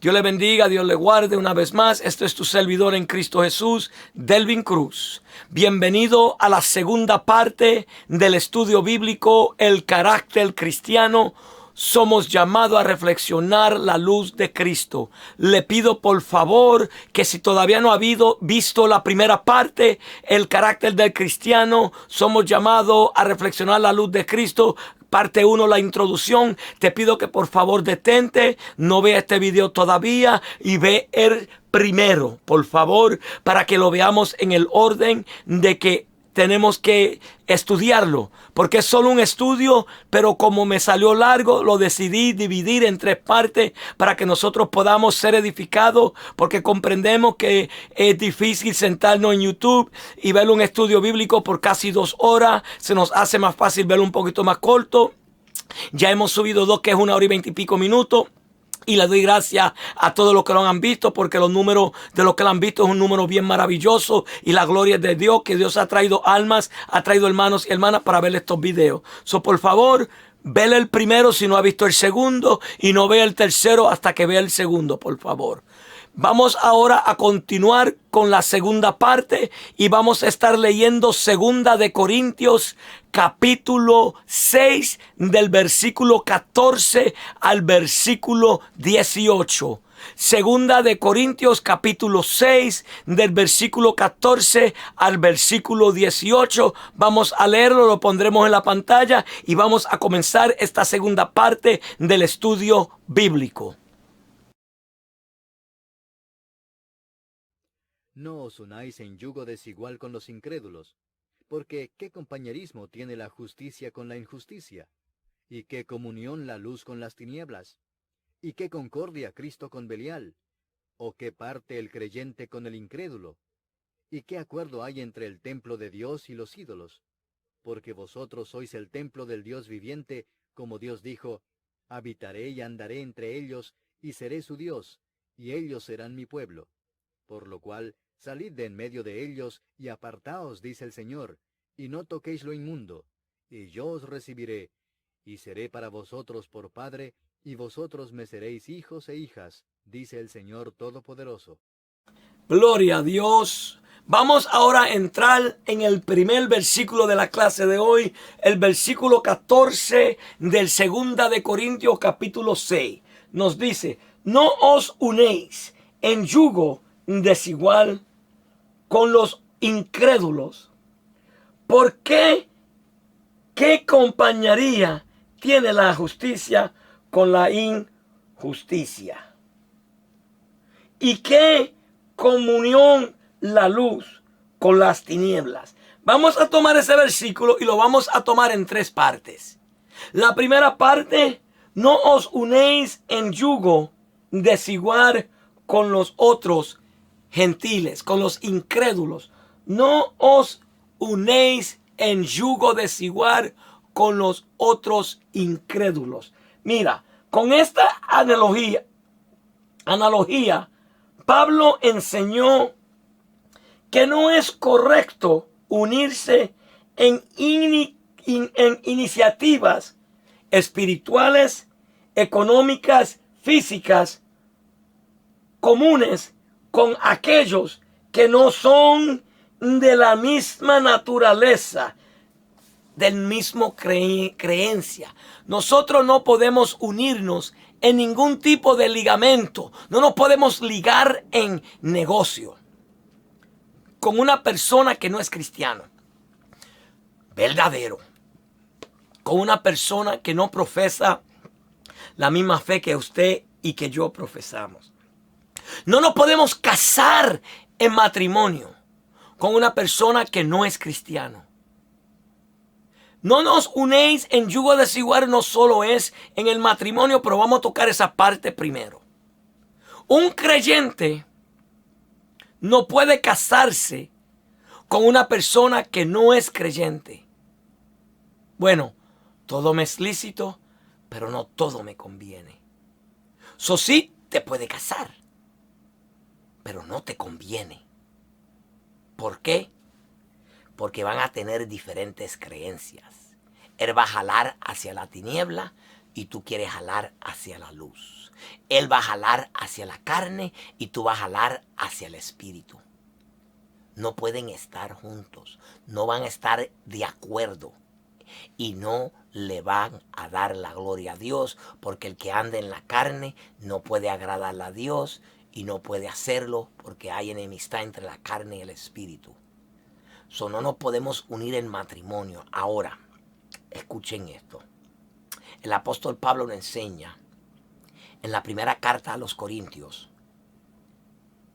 Dios le bendiga, Dios le guarde una vez más. Esto es tu servidor en Cristo Jesús, Delvin Cruz. Bienvenido a la segunda parte del estudio bíblico, el carácter cristiano. Somos llamados a reflexionar la luz de Cristo. Le pido por favor que si todavía no ha visto la primera parte, el carácter del cristiano, somos llamados a reflexionar la luz de Cristo. Parte 1, la introducción. Te pido que por favor detente, no vea este video todavía y ve el primero, por favor, para que lo veamos en el orden de que tenemos que estudiarlo, porque es solo un estudio, pero como me salió largo, lo decidí dividir en 3 partes para que nosotros podamos ser edificados, porque comprendemos que es difícil sentarnos en YouTube y ver un estudio bíblico por casi 2 horas. Se nos hace más fácil verlo un poquito más corto. Ya hemos subido 2, que es 1 hora y 20 y pico minutos. Y le doy gracias a todos los que lo han visto, porque los números de los que lo han visto es un número bien maravilloso. Y la gloria es de Dios, que Dios ha traído almas, ha traído hermanos y hermanas para ver estos videos. Por favor, vele el primero si no ha visto el segundo, y no vea el tercero hasta que vea el segundo, por favor. Vamos ahora a continuar con la segunda parte y vamos a estar leyendo 2 de Corintios capítulo 6 del versículo 14 al versículo 18. 2 de Corintios capítulo 6 del versículo 14 al versículo 18. Vamos a leerlo, lo pondremos en la pantalla y vamos a comenzar esta segunda parte del estudio bíblico. No os unáis en yugo desigual con los incrédulos, porque ¿qué compañerismo tiene la justicia con la injusticia? ¿Y qué comunión la luz con las tinieblas? ¿Y qué concordia Cristo con Belial? ¿O qué parte el creyente con el incrédulo? ¿Y qué acuerdo hay entre el templo de Dios y los ídolos? Porque vosotros sois el templo del Dios viviente, como Dios dijo, habitaré y andaré entre ellos, y seré su Dios, y ellos serán mi pueblo. Por lo cual, salid de en medio de ellos, y apartaos, dice el Señor, y no toquéis lo inmundo, y yo os recibiré, y seré para vosotros por Padre, y vosotros me seréis hijos e hijas, dice el Señor Todopoderoso. Gloria a Dios. Vamos ahora a entrar en el primer versículo de la clase de hoy, el versículo 14 del 2 de Corintios capítulo 6. Nos dice, no os unéis en yugo desigual con los incrédulos. ¿Por qué? ¿Qué compañería tiene la justicia con la injusticia? ¿Y qué comunión la luz con las tinieblas? Vamos a tomar ese versículo y lo vamos a tomar en 3 partes. La primera parte, no os unéis en yugo desigual con los otros gentiles, con los incrédulos. No os unéis en yugo desigual con los otros incrédulos. Mira, con esta analogía, Pablo enseñó que no es correcto unirse en iniciativas espirituales, económicas, físicas, comunes con aquellos que no son de la misma naturaleza, del mismo creencia. Nosotros no podemos unirnos en ningún tipo de ligamento. No nos podemos ligar en negocio con una persona que no es cristiano verdadero, con una persona que no profesa la misma fe que usted y que yo profesamos. No nos podemos casar en matrimonio con una persona que no es cristiano. No nos unéis en yugo desigual, no solo es en el matrimonio, pero vamos a tocar esa parte primero. Un creyente no puede casarse con una persona que no es creyente. Bueno, todo me es lícito, pero no todo me conviene. Sí te puede casar, pero no te conviene. ¿Por qué? Porque van a tener diferentes creencias. Él va a jalar hacia la tiniebla, y tú quieres jalar hacia la luz. Él va a jalar hacia la carne y tú vas a jalar hacia el espíritu. No pueden estar juntos, no van a estar de acuerdo y no le van a dar la gloria a Dios, porque el que anda en la carne no puede agradarle a Dios y no puede hacerlo porque hay enemistad entre la carne y el espíritu. No nos podemos unir en matrimonio. Ahora, escuchen esto. El apóstol Pablo nos enseña en la primera carta a los Corintios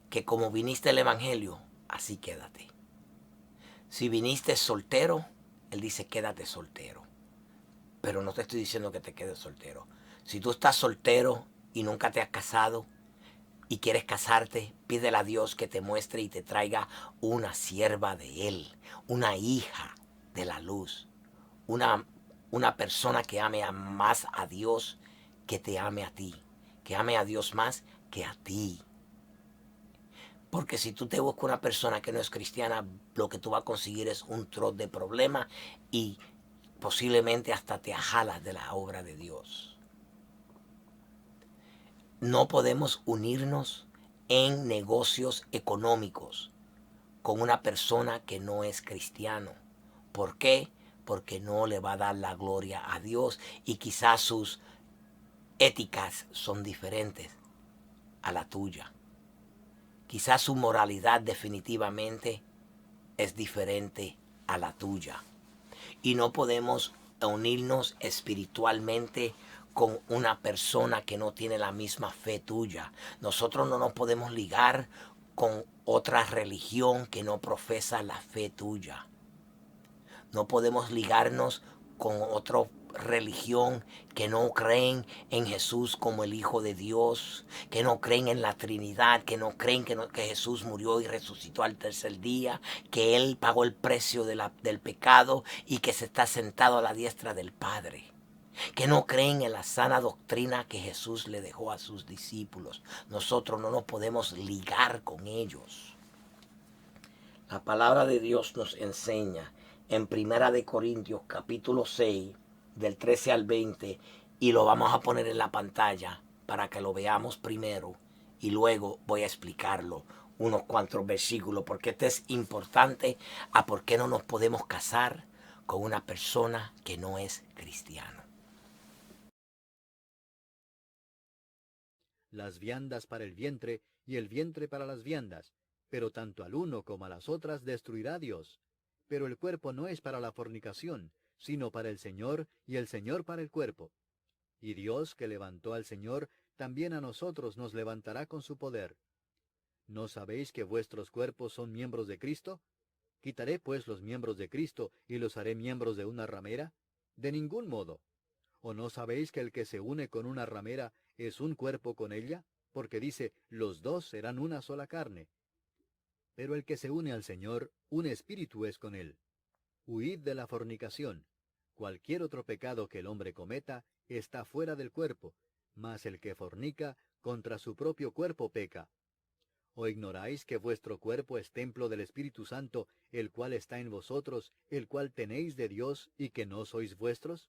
que como viniste el evangelio, así quédate. Si viniste soltero, él dice quédate soltero. Pero no te estoy diciendo que te quedes soltero. Si tú estás soltero y nunca te has casado y quieres casarte, pídele a Dios que te muestre y te traiga una sierva de Él, una hija de la luz, una persona que ame más a Dios que te ame a ti, que ame a Dios más que a ti. Porque si tú te buscas una persona que no es cristiana, lo que tú vas a conseguir es un trozo de problemas y posiblemente hasta te ajalas de la obra de Dios. No podemos unirnos en negocios económicos con una persona que no es cristiano. ¿Por qué? Porque no le va a dar la gloria a Dios y quizás sus éticas son diferentes a la tuya. Quizás su moralidad definitivamente es diferente a la tuya. Y no podemos unirnos espiritualmente con una persona que no tiene la misma fe tuya. Nosotros no nos podemos ligar con otra religión que no profesa la fe tuya. No podemos ligarnos con otra religión que no creen en Jesús como el Hijo de Dios, que no creen en la Trinidad, que no creen que Jesús murió y resucitó al tercer día, que Él pagó el precio del pecado y que se está sentado a la diestra del Padre, que no creen en la sana doctrina que Jesús le dejó a sus discípulos. Nosotros no nos podemos ligar con ellos. La palabra de Dios nos enseña en 1 Corintios capítulo 6, del 13 al 20, y lo vamos a poner en la pantalla para que lo veamos primero y luego voy a explicarlo unos cuantos versículos, porque este es importante a por qué no nos podemos casar con una persona que no es cristiano. Las viandas para el vientre y el vientre para las viandas, pero tanto al uno como a las otras destruirá Dios. Pero el cuerpo no es para la fornicación, sino para el Señor, y el Señor para el cuerpo. Y Dios, que levantó al Señor, también a nosotros nos levantará con su poder. ¿No sabéis que vuestros cuerpos son miembros de Cristo? ¿Quitaré pues los miembros de Cristo y los haré miembros de una ramera? De ningún modo. ¿O no sabéis que el que se une con una ramera es un cuerpo con ella? Porque dice, los dos serán una sola carne. Pero el que se une al Señor, un espíritu es con él. Huid de la fornicación. Cualquier otro pecado que el hombre cometa está fuera del cuerpo, mas el que fornica contra su propio cuerpo peca. ¿O ignoráis que vuestro cuerpo es templo del Espíritu Santo, el cual está en vosotros, el cual tenéis de Dios, y que no sois vuestros?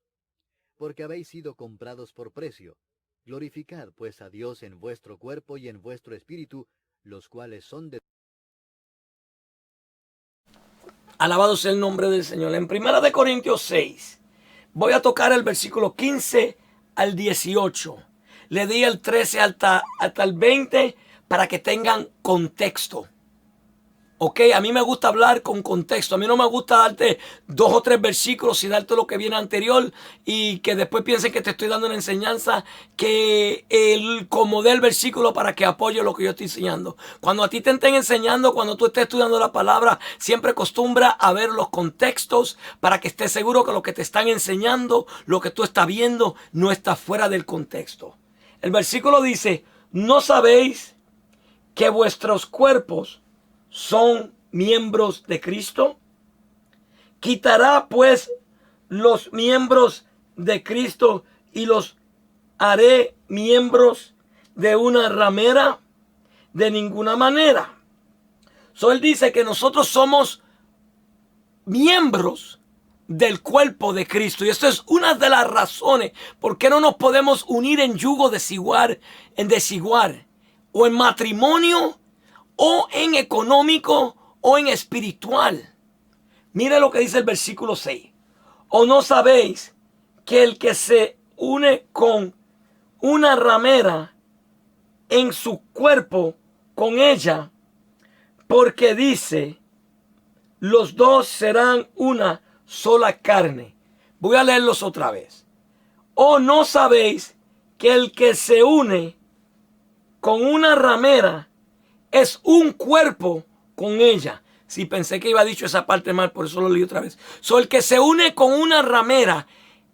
Porque habéis sido comprados por precio. Glorificad pues a Dios en vuestro cuerpo y en vuestro espíritu, los cuales son de... Alabado sea el nombre del Señor. En 1 Corintios 6, voy a tocar el versículo 15 al 18. Le di el 13 hasta el 20 para que tengan contexto. Ok, a mí me gusta hablar con contexto. A mí no me gusta darte 2 o 3 versículos y darte lo que viene anterior y que después piensen que te estoy dando una enseñanza que como dé el versículo para que apoye lo que yo estoy enseñando. Cuando a ti te estén enseñando, cuando tú estés estudiando la palabra, siempre acostumbra a ver los contextos para que estés seguro que lo que te están enseñando, lo que tú estás viendo, no está fuera del contexto. El versículo dice, ¿no sabéis que vuestros cuerpos son miembros de Cristo? ¿Quitará pues los miembros de Cristo y los haré miembros de una ramera? De ninguna manera. Él dice que nosotros somos miembros del cuerpo de Cristo. Y esto es una de las razones por qué no nos podemos unir en yugo desigual, o en matrimonio, o en económico, o en espiritual. Mire lo que dice el versículo 6. ¿O no sabéis que el que se une con una ramera en su cuerpo con ella, porque dice, los dos serán una sola carne? Voy a leerlos otra vez. ¿O no sabéis que el que se une con una ramera es un cuerpo con ella? Si pensé que iba dicho esa parte mal, por eso lo leí otra vez. El que se une con una ramera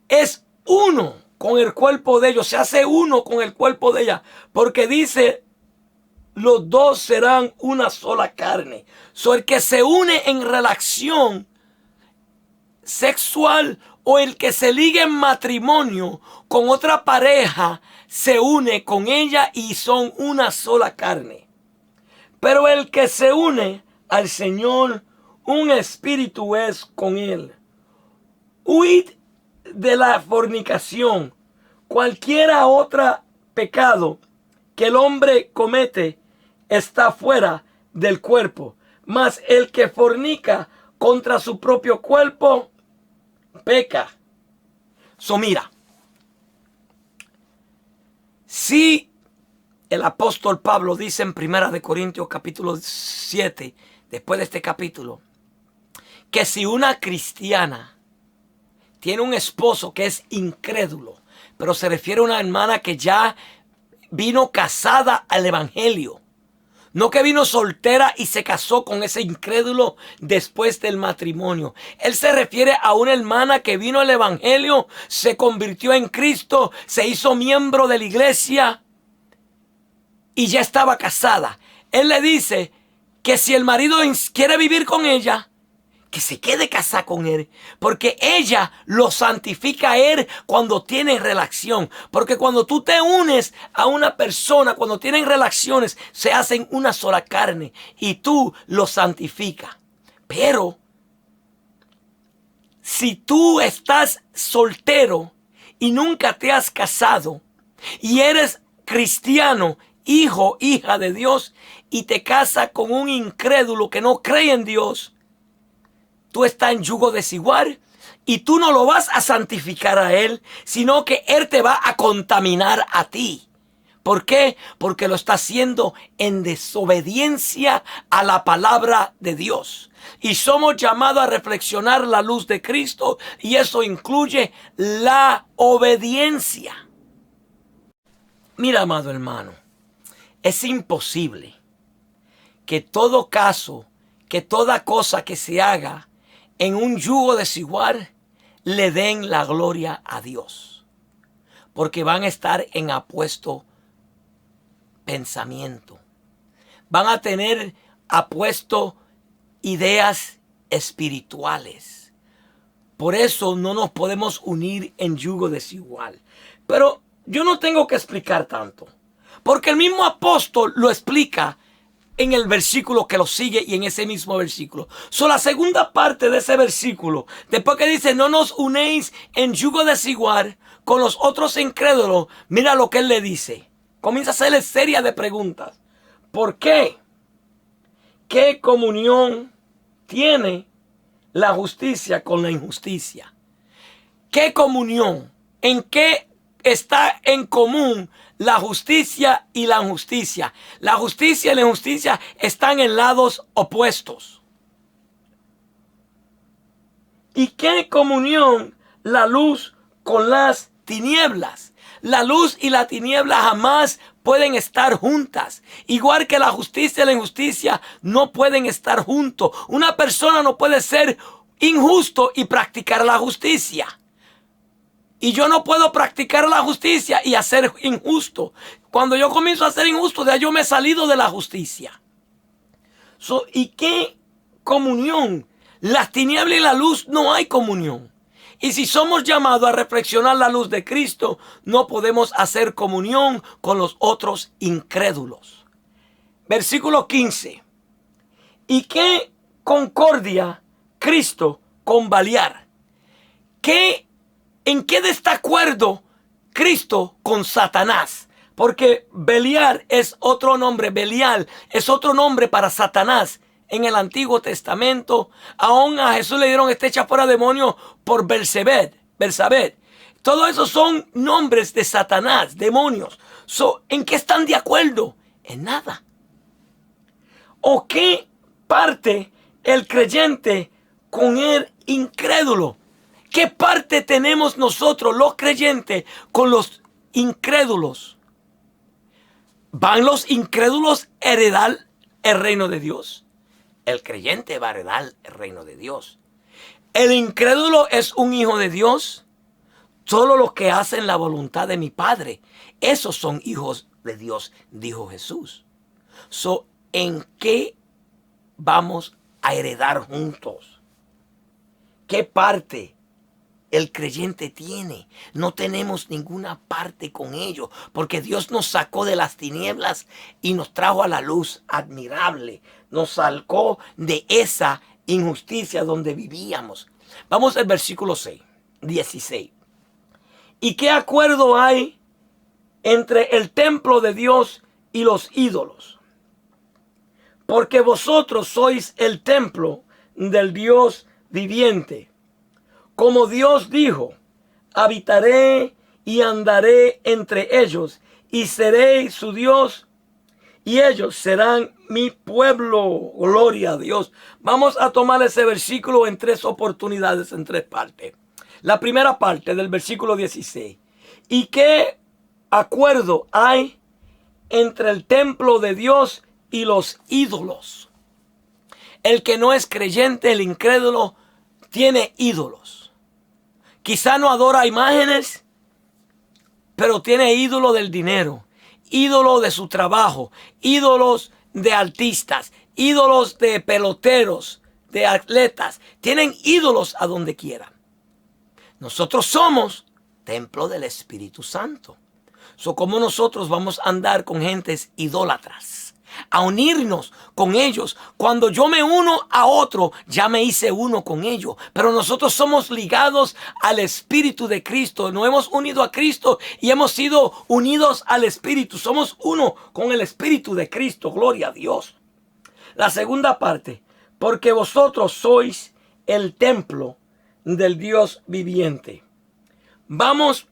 es uno con el cuerpo de ellos, se hace uno con el cuerpo de ella, porque dice, los dos serán una sola carne. El que se une en relación sexual o el que se liga en matrimonio con otra pareja, se une con ella y son una sola carne. Pero el que se une al Señor, un espíritu es con él. Huid de la fornicación. Cualquiera otro pecado que el hombre comete está fuera del cuerpo, mas el que fornica contra su propio cuerpo peca. Mira, si el apóstol Pablo dice en 1 Corintios capítulo 7, después de este capítulo, que si una cristiana tiene un esposo que es incrédulo, pero se refiere a una hermana que ya vino casada al evangelio, no que vino soltera y se casó con ese incrédulo después del matrimonio. Él se refiere a una hermana que vino al evangelio, se convirtió en Cristo, se hizo miembro de la iglesia y ya estaba casada. Él le dice que si el marido quiere vivir con ella, que se quede casada con él, porque ella lo santifica a él cuando tienen relación. Porque cuando tú te unes a una persona, cuando tienen relaciones, se hacen una sola carne y tú lo santificas. Pero si tú estás soltero y nunca te has casado y eres cristiano, hijo, hija de Dios, y te casas con un incrédulo que no cree en Dios, tú estás en yugo desigual y tú no lo vas a santificar a él, sino que él te va a contaminar a ti. ¿Por qué? Porque lo está haciendo en desobediencia a la palabra de Dios. Y somos llamados a reflexionar la luz de Cristo, y eso incluye la obediencia. Mira, amado hermano, es imposible que todo caso, que toda cosa que se haga en un yugo desigual le den la gloria a Dios, porque van a estar en apuesto pensamiento, van a tener apuesto ideas espirituales. Por eso no nos podemos unir en yugo desigual. Pero yo no tengo que explicar tanto, porque el mismo apóstol lo explica en el versículo que lo sigue y en ese mismo versículo. La segunda parte de ese versículo, después que dice, no nos unéis en yugo desigual con los otros incrédulos, mira lo que él le dice. Comienza a hacerle serie de preguntas. ¿Por qué? ¿Qué comunión tiene la justicia con la injusticia? ¿Qué comunión? ¿En qué está en común la justicia y la injusticia? La justicia y la injusticia están en lados opuestos. ¿Y qué comunión la luz con las tinieblas? La luz y la tiniebla jamás pueden estar juntas. Igual que la justicia y la injusticia no pueden estar juntos. Una persona no puede ser injusto y practicar la justicia. Y yo no puedo practicar la justicia y hacer injusto. Cuando yo comienzo a ser injusto, ya yo me he salido de la justicia. ¿Y qué comunión? Las tinieblas y la luz no hay comunión. Y si somos llamados a reflexionar la luz de Cristo, no podemos hacer comunión con los otros incrédulos. Versículo 15. ¿Y qué concordia Cristo con Baliar? ¿En qué está de acuerdo Cristo con Satanás? Porque Belial es otro nombre, Belial es otro nombre para Satanás en el Antiguo Testamento. Aún a Jesús le dieron echa fuera demonios por Belzebed. Todo eso son nombres de Satanás, demonios. ¿En qué están de acuerdo? En nada. ¿O qué parte el creyente con el incrédulo? ¿Qué parte tenemos nosotros, los creyentes, con los incrédulos? ¿Van los incrédulos a heredar el reino de Dios? El creyente va a heredar el reino de Dios. ¿El incrédulo es un hijo de Dios? Solo los que hacen la voluntad de mi Padre, esos son hijos de Dios, dijo Jesús. ¿En qué vamos a heredar juntos? ¿Qué parte el creyente tiene? No tenemos ninguna parte con ellos, porque Dios nos sacó de las tinieblas y nos trajo a la luz admirable. Nos sacó de esa injusticia donde vivíamos. Vamos al versículo 16. ¿Y qué acuerdo hay entre el templo de Dios y los ídolos? Porque vosotros sois el templo del Dios viviente. Como Dios dijo, habitaré y andaré entre ellos, y seré su Dios, y ellos serán mi pueblo. Gloria a Dios. Vamos a tomar ese versículo en 3 oportunidades, en 3 partes. La primera parte del versículo 16. ¿Y qué acuerdo hay entre el templo de Dios y los ídolos? El que no es creyente, el incrédulo, tiene ídolos. Quizá no adora imágenes, pero tiene ídolo del dinero, ídolo de su trabajo, ídolos de artistas, ídolos de peloteros, de atletas. Tienen ídolos a donde quieran. Nosotros somos templo del Espíritu Santo. ¿Cómo nosotros vamos a andar con gentes idólatras? A unirnos con ellos. Cuando yo me uno a otro, ya me hice uno con ellos. Pero nosotros somos ligados al Espíritu de Cristo. Nos hemos unido a Cristo y hemos sido unidos al Espíritu. Somos uno con el Espíritu de Cristo. Gloria a Dios. La segunda parte. Porque vosotros sois el templo del Dios viviente. Vamos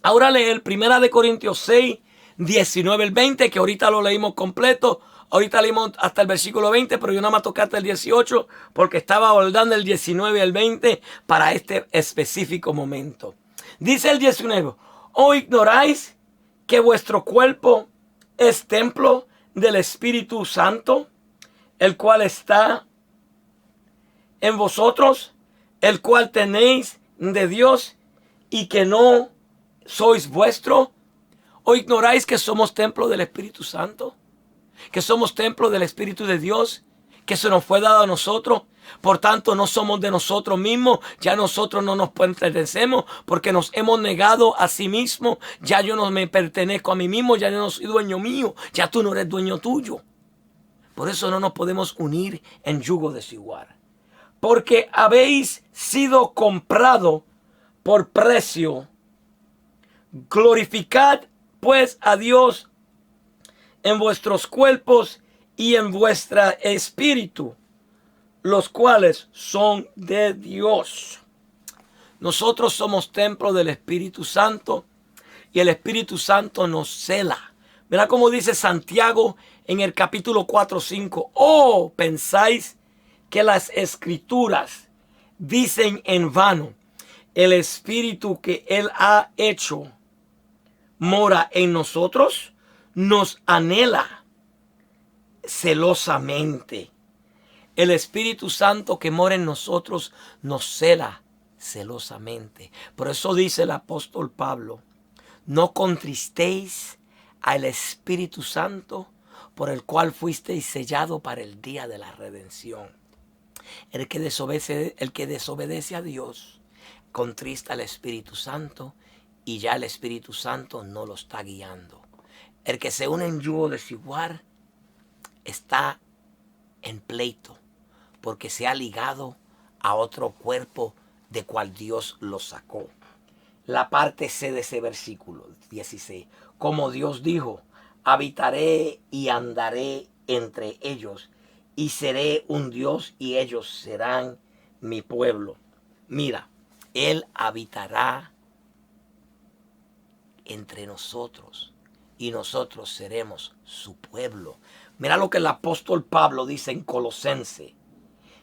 ahora a leer 1 Corintios 6, 19 al 20, que ahorita lo leímos completo. Ahorita leímos hasta el versículo 20, pero yo nada más toqué hasta el 18 porque estaba abordando el 19 al 20 para este específico momento. Dice el 19, ¿o ignoráis que vuestro cuerpo es templo del Espíritu Santo, el cual está en vosotros, el cual tenéis de Dios, y que no sois vuestro? ¿O ignoráis que somos templo del Espíritu Santo? Que somos templo del Espíritu de Dios, que se nos fue dado a nosotros. Por tanto, no somos de nosotros mismos. Ya nosotros no nos pertenecemos porque nos hemos negado a sí mismos. Ya yo no me pertenezco a mí mismo. Ya yo no soy dueño mío. Ya tú no eres dueño tuyo. Por eso no nos podemos unir en yugo desigual. Porque habéis sido comprado por precio. Glorificad pues a Dios en vuestros cuerpos y en vuestro espíritu, los cuales son de Dios. Nosotros somos templo del Espíritu Santo y el Espíritu Santo nos cela. Mira cómo dice Santiago en el capítulo 4:5. Oh, pensáis que las escrituras dicen en vano, el Espíritu que Él ha hecho mora en nosotros, nos anhela celosamente. El Espíritu Santo que mora en nosotros nos cela celosamente. Por eso dice el apóstol Pablo, no contristéis al Espíritu Santo, por el cual fuisteis sellado para el día de la redención. El que desobedece a Dios contrista al Espíritu Santo, y ya el Espíritu Santo no lo está guiando. El que se une en yugo desigual está en pleito, porque se ha ligado a otro cuerpo de cual Dios los sacó. La parte C de ese versículo 16. Como Dios dijo, habitaré y andaré entre ellos y seré un Dios y ellos serán mi pueblo. Mira, Él habitará entre nosotros y nosotros seremos su pueblo. Mira lo que el apóstol Pablo dice en Colosense.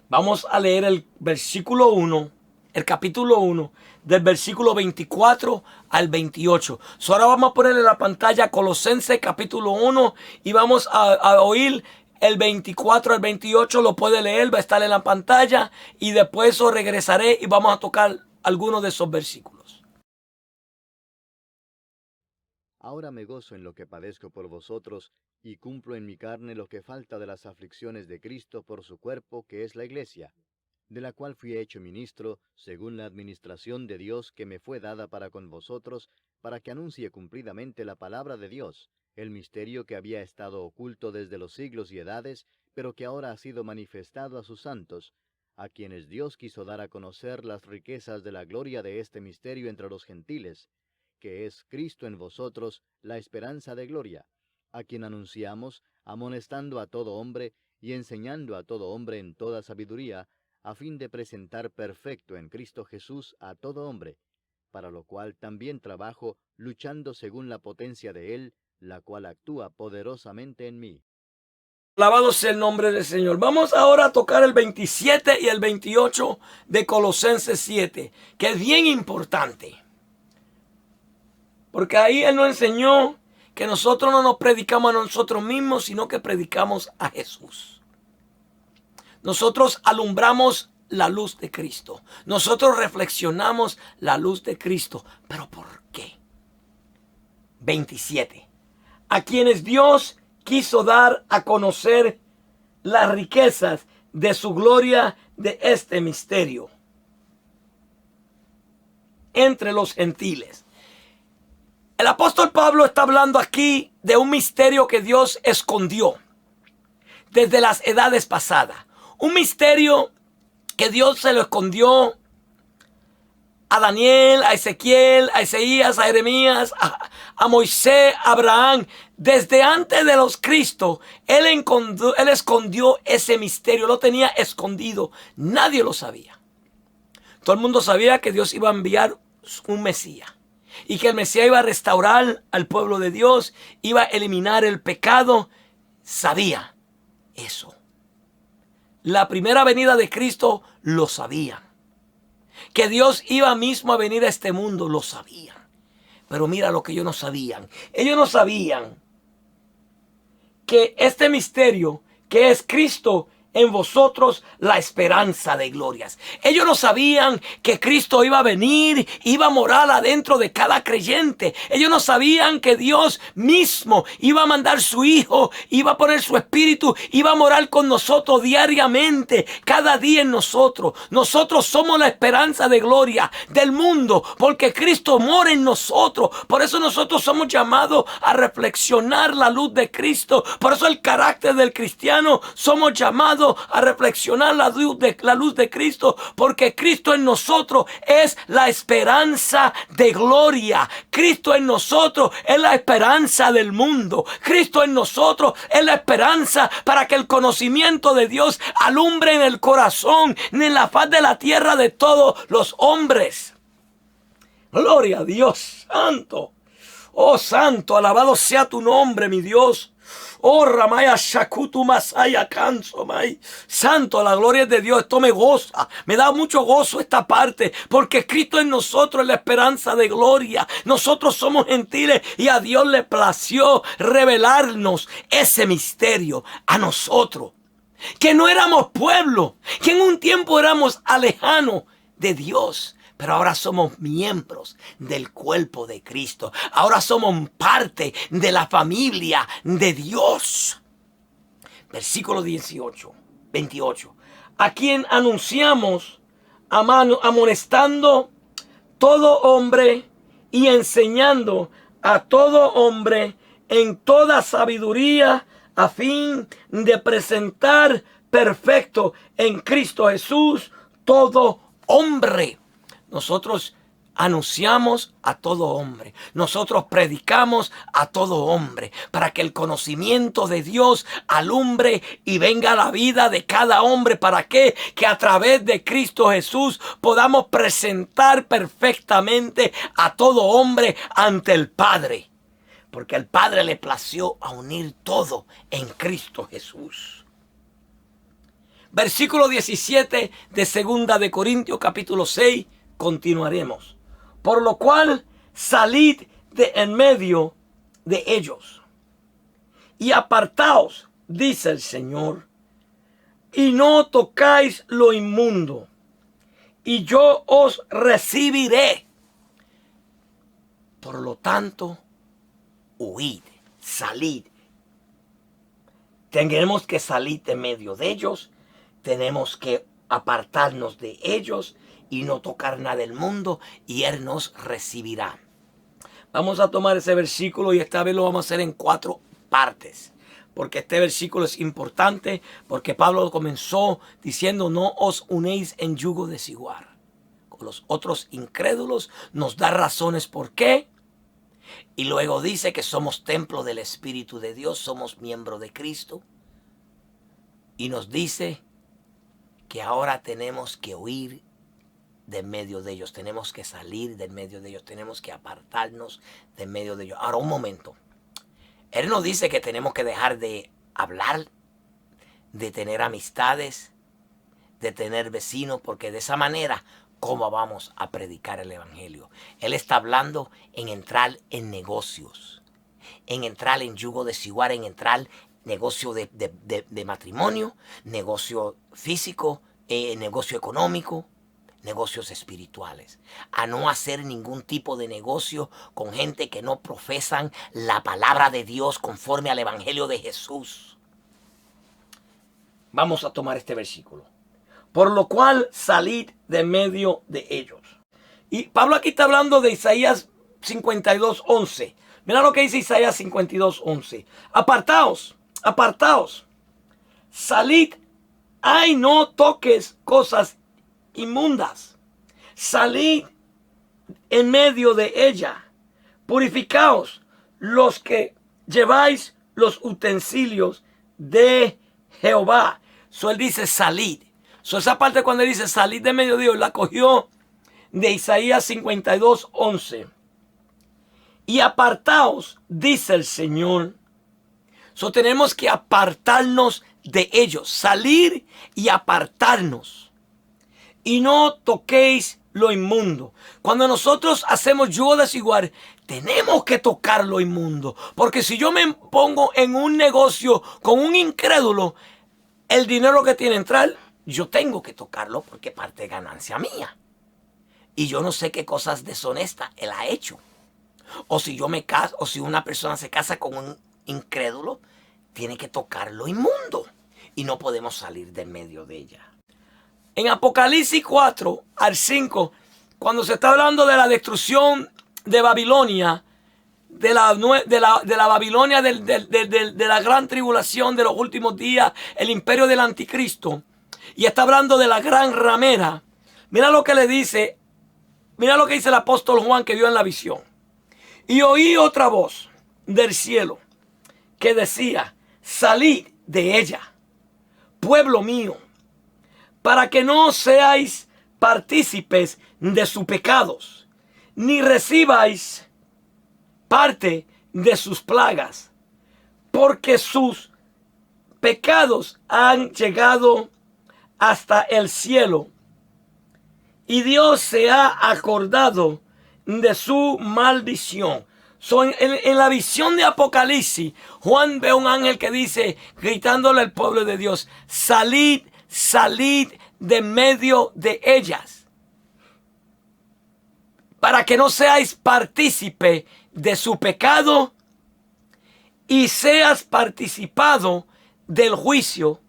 Vamos a leer el versículo 1, el capítulo 1, del versículo 24 al 28. Ahora vamos a poner en la pantalla Colosense capítulo 1 y vamos a oír el 24 al 28. Lo puede leer, va a estar en la pantalla y después regresaré y vamos a tocar algunos de esos versículos. Ahora me gozo en lo que padezco por vosotros, y cumplo en mi carne lo que falta de las aflicciones de Cristo por su cuerpo, que es la Iglesia, de la cual fui hecho ministro, según la administración de Dios que me fue dada para con vosotros, para que anuncie cumplidamente la palabra de Dios, el misterio que había estado oculto desde los siglos y edades, pero que ahora ha sido manifestado a sus santos, a quienes Dios quiso dar a conocer las riquezas de la gloria de este misterio entre los gentiles, que es Cristo en vosotros, la esperanza de gloria, a quien anunciamos, amonestando a todo hombre y enseñando a todo hombre en toda sabiduría, a fin de presentar perfecto en Cristo Jesús a todo hombre, para lo cual también trabajo, luchando según la potencia de Él, la cual actúa poderosamente en mí. Alabado sea el nombre del Señor. Vamos ahora a tocar el 27 y el 28 de Colosenses 7, que es bien importante. Porque ahí Él nos enseñó que nosotros no nos predicamos a nosotros mismos, sino que predicamos a Jesús. Nosotros alumbramos la luz de Cristo. Nosotros reflexionamos la luz de Cristo. ¿Pero por qué? 27. A quienes Dios quiso dar a conocer las riquezas de su gloria de este misterio entre los gentiles. El apóstol Pablo está hablando aquí de un misterio que Dios escondió desde las edades pasadas. Un misterio que Dios se lo escondió a Daniel, a Ezequiel, a Isaías, a Jeremías, a Moisés, a Abraham. Desde antes de los Cristo, él escondió ese misterio, lo tenía escondido. Nadie lo sabía. Todo el mundo sabía que Dios iba a enviar un Mesías. Y que el Mesías iba a restaurar al pueblo de Dios, iba a eliminar el pecado. Sabía eso. La primera venida de Cristo lo sabían. Que Dios iba mismo a venir a este mundo, lo sabían. Pero mira lo que ellos no sabían. Ellos no sabían que este misterio, que es Cristo en vosotros, la esperanza de glorias. Ellos no sabían que Cristo iba a venir, iba a morar adentro de cada creyente. Ellos no sabían que Dios mismo iba a mandar su Hijo, iba a poner su Espíritu, iba a morar con nosotros diariamente, cada día en nosotros. Nosotros somos la esperanza de gloria del mundo, porque Cristo mora en nosotros. Por eso nosotros somos llamados a reflexionar la luz de Cristo. Por eso el carácter del cristiano, somos llamados a reflexionar la luz de Cristo, porque Cristo en nosotros es la esperanza de gloria. Cristo en nosotros es la esperanza del mundo. Cristo en nosotros es la esperanza para que el conocimiento de Dios alumbre en el corazón, en la faz de la tierra de todos los hombres. Gloria a Dios, santo. Oh, santo, alabado sea tu nombre, mi Dios. Oh, Ramaya Shakutu Masaya Kanso, May. Santo, la gloria es de Dios. Esto me goza, me da mucho gozo esta parte, porque Cristo en nosotros es la esperanza de gloria. Nosotros somos gentiles y a Dios le plació revelarnos ese misterio a nosotros. Que no éramos pueblo, que en un tiempo éramos alejanos de Dios. Pero ahora somos miembros del cuerpo de Cristo. Ahora somos parte de la familia de Dios. Versículo 28. A quien anunciamos, amonestando todo hombre y enseñando a todo hombre en toda sabiduría, a fin de presentar perfecto en Cristo Jesús todo hombre. nosotros anunciamos a todo hombre. Nosotros predicamos a todo hombre para que el conocimiento de Dios alumbre y venga a la vida de cada hombre. ¿Para qué? Que a través de Cristo Jesús podamos presentar perfectamente a todo hombre ante el Padre. Porque al Padre le plació a unir todo en Cristo Jesús. Versículo 17 de 2 de Corintios capítulo 6, continuaremos. Por lo cual salid de en medio de ellos y apartaos, dice el Señor, y no tocáis lo inmundo, y yo os recibiré. Por lo tanto, huid, salid. Tenemos que salir de medio de ellos, tenemos que apartarnos de ellos y no tocar nada del mundo, y Él nos recibirá. Vamos a tomar ese versículo y esta vez lo vamos a hacer en 4 partes. Porque este versículo es importante, porque Pablo comenzó diciendo: no os unéis en yugo desigual con los otros incrédulos. Nos da razones por qué. Y luego dice que somos templo del Espíritu de Dios, somos miembro de Cristo. Y nos dice que ahora tenemos que huir de medio de ellos, tenemos que salir de medio de ellos, tenemos que apartarnos de medio de ellos. Ahora, un momento. Él nos dice que tenemos que dejar de hablar, de tener amistades, de tener vecinos, porque de esa manera, ¿cómo vamos a predicar el evangelio? Él está hablando en entrar en negocios, en entrar en yugo desigual, en entrar negocio de matrimonio, negocio físico, negocio económico, negocios espirituales, a no hacer ningún tipo de negocio con gente que no profesan la palabra de Dios conforme al evangelio de Jesús. Vamos a tomar este versículo. Por lo cual salid de medio de ellos. Y Pablo aquí está hablando de Isaías 52:11. Mira lo que dice Isaías 52:11. Apartaos, apartaos, salid, ay, no toques cosas inmundas, salid en medio de ella, purificaos los que lleváis los utensilios de Jehová. Él dice salid. Esa parte cuando él dice salid de medio de Dios, la cogió de Isaías 52:11. Y apartaos, dice el Señor. Tenemos que apartarnos de ellos, salir y apartarnos. Y no toquéis lo inmundo. Cuando nosotros hacemos yugo desigual, tenemos que tocar lo inmundo. Porque si yo me pongo en un negocio con un incrédulo, el dinero que tiene entrar, yo tengo que tocarlo porque parte de ganancia mía. Y yo no sé qué cosas deshonestas él ha hecho. O si yo me caso, o si una persona se casa con un incrédulo, tiene que tocar lo inmundo. Y no podemos salir del medio de ella. En Apocalipsis 4 al 5, cuando se está hablando de la destrucción de Babilonia, de la Babilonia de la gran tribulación de los últimos días, el imperio del anticristo, y está hablando de la gran ramera, mira lo que le dice, mira lo que dice el apóstol Juan que vio en la visión. Y oí otra voz del cielo que decía: salid de ella, pueblo mío, para que no seáis partícipes de sus pecados, ni recibáis parte de sus plagas, porque sus pecados han llegado hasta el cielo, y Dios se ha acordado de su maldición. En la visión de Apocalipsis, Juan ve un ángel que dice, gritándole al pueblo de Dios: salid, salid de medio de ellas, para que no seáis partícipe de su pecado y seas participado del juicio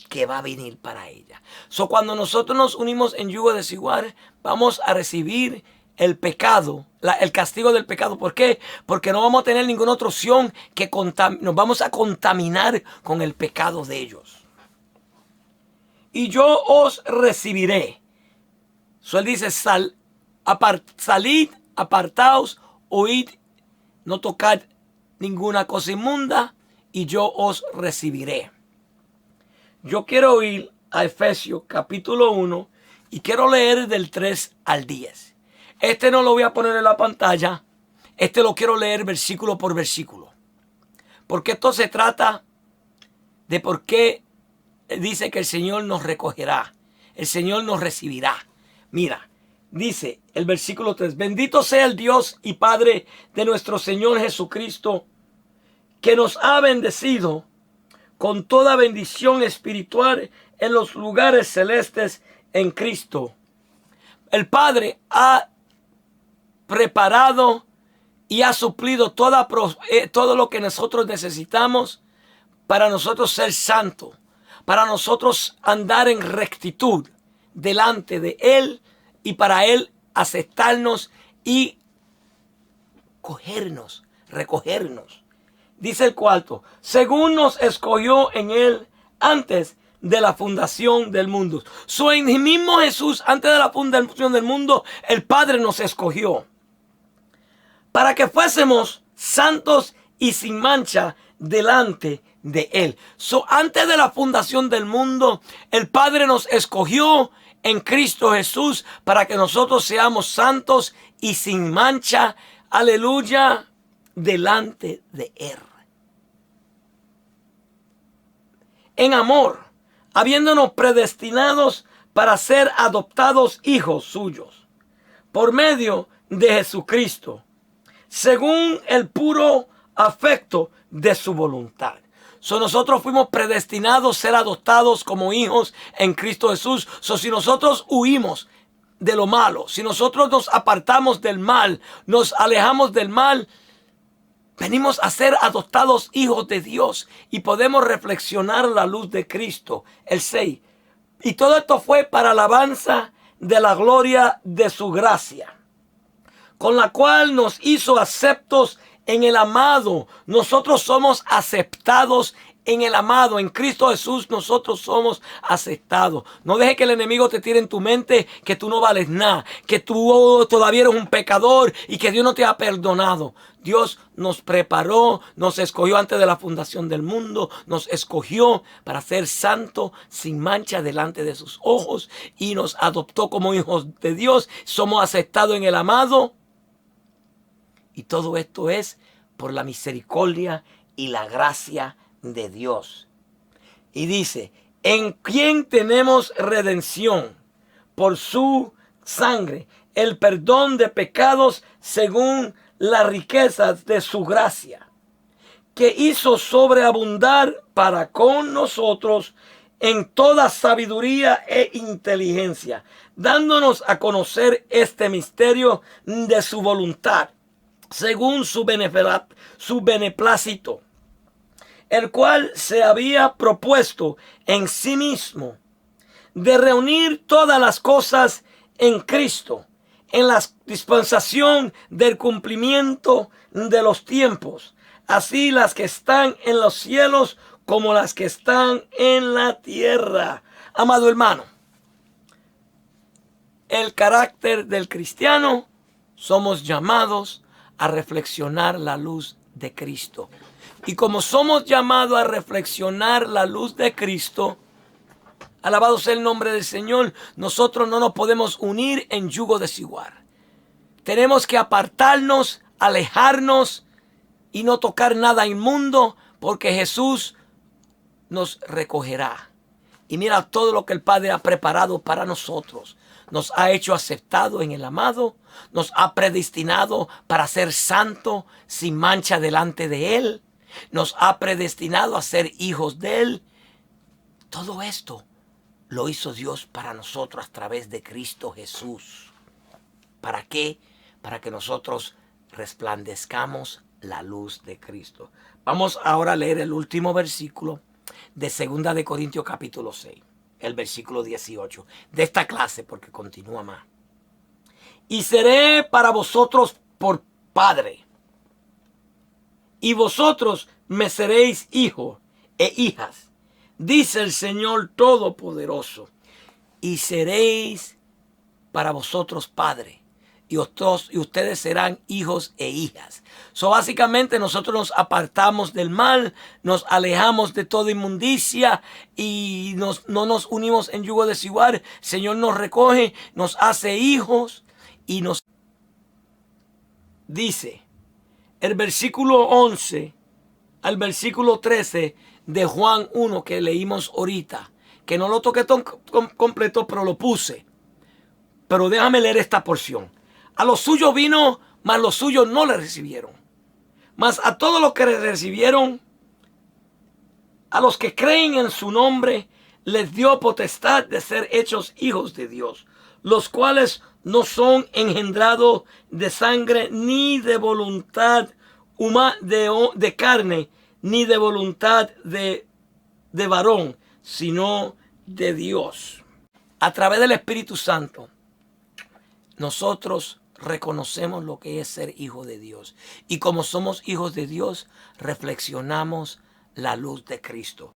que va a venir para ella. Cuando nosotros nos unimos en yugo desigual, vamos a recibir el pecado, el castigo del pecado. ¿Por qué? Porque no vamos a tener ninguna otra opción que nos vamos a contaminar con el pecado de ellos. Y yo os recibiré. Él dice Salid, apartaos, oíd, no tocad ninguna cosa inmunda, y yo os recibiré. Yo quiero ir a Efesios capítulo 1 y quiero leer del 3 al 10. Este no lo voy a poner en la pantalla. Este lo quiero leer versículo por versículo. Porque esto se trata de por qué dice que el Señor nos recogerá. El Señor nos recibirá. Mira, dice el versículo 3. Bendito sea el Dios y Padre de nuestro Señor Jesucristo, que nos ha bendecido con toda bendición espiritual en los lugares celestes en Cristo. El Padre ha preparado y ha suplido todo lo que nosotros necesitamos para nosotros ser santos, para nosotros andar en rectitud delante de Él y para Él aceptarnos y recogernos. Dice el cuarto, según nos escogió en Él antes de la fundación del mundo. En el mismo Jesús, antes de la fundación del mundo, el Padre nos escogió para que fuésemos santos y sin mancha delante de Él. Antes de la fundación del mundo, el Padre nos escogió en Cristo Jesús para que nosotros seamos santos y sin mancha, aleluya, delante de Él. En amor, habiéndonos predestinados para ser adoptados hijos suyos, por medio de Jesucristo, según el puro afecto de su voluntad. Nosotros fuimos predestinados a ser adoptados como hijos en Cristo Jesús. Si nosotros huimos de lo malo, si nosotros nos apartamos del mal, nos alejamos del mal, venimos a ser adoptados hijos de Dios y podemos reflexionar la luz de Cristo. El 6. Y todo esto fue para alabanza de la gloria de su gracia, con la cual nos hizo aceptos en el amado. Nosotros somos aceptados en el amado. En Cristo Jesús nosotros somos aceptados. No dejes que el enemigo te tire en tu mente que tú no vales nada, que tú todavía eres un pecador y que Dios no te ha perdonado. Dios nos preparó, nos escogió antes de la fundación del mundo, nos escogió para ser santos sin mancha delante de sus ojos y nos adoptó como hijos de Dios. Somos aceptados en el amado. Y todo esto es por la misericordia y la gracia de Dios. Y dice, en quien tenemos redención por su sangre, el perdón de pecados según las riquezas de su gracia, que hizo sobreabundar para con nosotros en toda sabiduría e inteligencia, dándonos a conocer este misterio de su voluntad, según su beneplácito, el cual se había propuesto en sí mismo de reunir todas las cosas en Cristo, en la dispensación del cumplimiento de los tiempos, así las que están en los cielos como las que están en la tierra. Amado hermano, el carácter del cristiano, somos llamados a reflexionar la luz de Cristo. Y como somos llamados a reflexionar la luz de Cristo, alabado sea el nombre del Señor, nosotros no nos podemos unir en yugo desigual. Tenemos que apartarnos, alejarnos y no tocar nada inmundo, porque Jesús nos recogerá. Y mira todo lo que el Padre ha preparado para nosotros. Nos ha hecho aceptado en el amado, nos ha predestinado para ser santo sin mancha delante de Él, nos ha predestinado a ser hijos de Él. Todo esto lo hizo Dios para nosotros a través de Cristo Jesús. ¿Para qué? Para que nosotros resplandezcamos la luz de Cristo. Vamos ahora a leer el último versículo de 2 de Corintios capítulo 6. El versículo 18 de esta clase, porque continúa más. Y seré para vosotros por padre, y vosotros me seréis hijos e hijas, dice el Señor Todopoderoso. Y seréis para vosotros padre. y ustedes serán hijos e hijas. So, básicamente nosotros nos apartamos del mal, nos alejamos de toda inmundicia y no nos unimos en yugo desigual. El Señor nos recoge, nos hace hijos y nos dice el versículo 11 al versículo 13 de Juan 1 que leímos ahorita, que no lo toqué completo, pero lo puse. Pero déjame leer esta porción. A los suyos vino, mas los suyos no le recibieron. Mas a todos los que le recibieron, a los que creen en su nombre, les dio potestad de ser hechos hijos de Dios, los cuales no son engendrados de sangre, ni de voluntad de carne, ni de voluntad de varón, sino de Dios. A través del Espíritu Santo, nosotros reconocemos lo que es ser hijo de Dios. Y como somos hijos de Dios, reflexionamos la luz de Cristo.